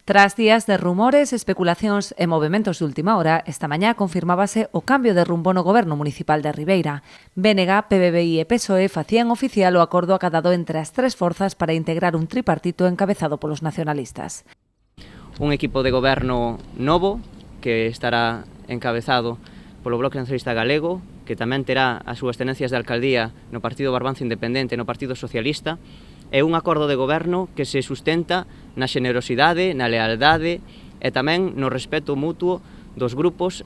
Tras días de rumores, especulacións e movementos de última hora, esta mañá confirmábase o cambio de rumbo no Goberno Municipal de Ribeira. BNG, PBBI e PSOE facían oficial o acordo acadado entre as tres forzas para integrar un tripartito encabezado polos nacionalistas. Un equipo de goberno novo que estará encabezado polo Bloque Nacionalista Galego, que tamén terá as súas tenencias de alcaldía no Partido Barbanza Independente e no Partido Socialista, é un acordo de goberno que se sustenta na xenerosidade, na lealdade e tamén no respeto mutuo dos grupos,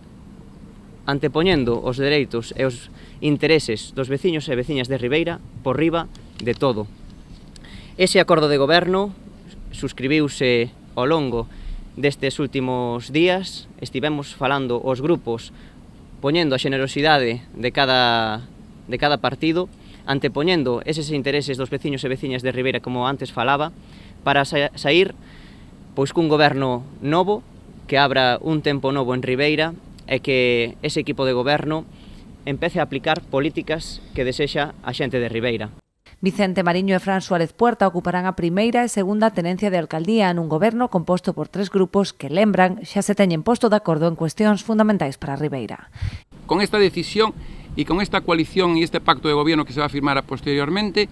antepoñendo os dereitos e os intereses dos veciños e veciñas de Ribeira por riba de todo. Ese acordo de goberno suscribiuse ao longo destes últimos días. Estivemos falando os grupos poñendo a xenerosidade de cada partido, antepoñendo eses intereses dos veciños e veciñas de Ribeira, como antes falaba, para sair pois cun goberno novo, que abra un tempo novo en Ribeira e que ese equipo de goberno empece a aplicar políticas que desexa a xente de Ribeira. Vicente Mariño e Fran Suárez Puerta ocuparán a primeira e segunda tenencia de alcaldía nun goberno composto por tres grupos que, lembran, xa se teñen posto de acordo en cuestións fundamentais para Ribeira. Con esta decisión y con esta coalición y este pacto de gobierno que se va a firmar posteriormente,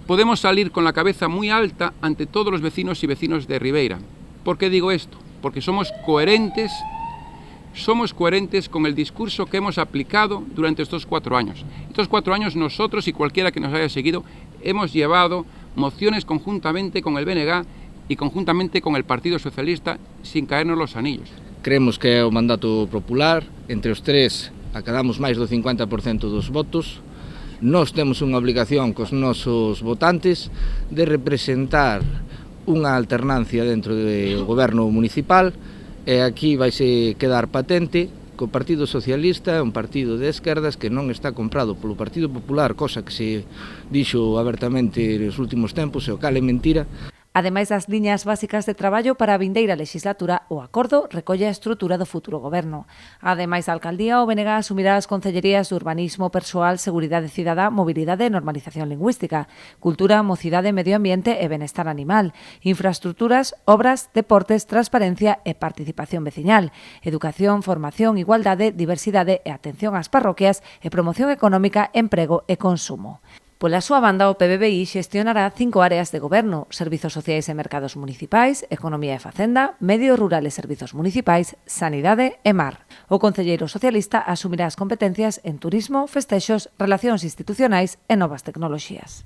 podemos salir con la cabeza muy alta ante todos los vecinos y vecinos de Ribeira. ¿Por qué digo esto? Porque somos coherentes con el discurso que hemos aplicado durante estos 4 años. Estos 4 años nosotros y cualquiera que nos haya seguido hemos llevado mociones conjuntamente con el BNG y conjuntamente con el Partido Socialista sin caernos los anillos. Creemos que é o mandato popular, entre os tres acadamos máis do 50% dos votos. Nós temos unha obligación cos nosos votantes de representar unha alternancia dentro do goberno municipal e aquí vaise quedar patente que o Partido Socialista é un partido de esquerdas que non está comprado polo Partido Popular, cosa que se dixo abertamente nos últimos tempos e o cal é mentira. Ademais das liñas básicas de traballo para a vindeira legislatura, o acordo recolle a estrutura do futuro goberno. Ademais da alcaldía, o BNG asumirá as concellerías de Urbanismo, Persoal, Seguridade Cidadá, Mobilidade e Normalización Lingüística, Cultura, Mocidade, Medio Ambiente e Benestar Animal, Infraestructuras, Obras, Deportes, Transparencia e Participación Veciñal, Educación, Formación, Igualdade, Diversidade e Atención ás Parroquias e Promoción Económica, Emprego e Consumo. Pola súa banda, o PBBI xestionará 5 áreas de goberno: Servizos Sociais e Mercados Municipais, Economía e Facenda, Medio Rural e Servizos Municipais, Sanidade e Mar. O concelleiro socialista asumirá as competencias en turismo, festexos, relacións institucionais e novas tecnoloxías.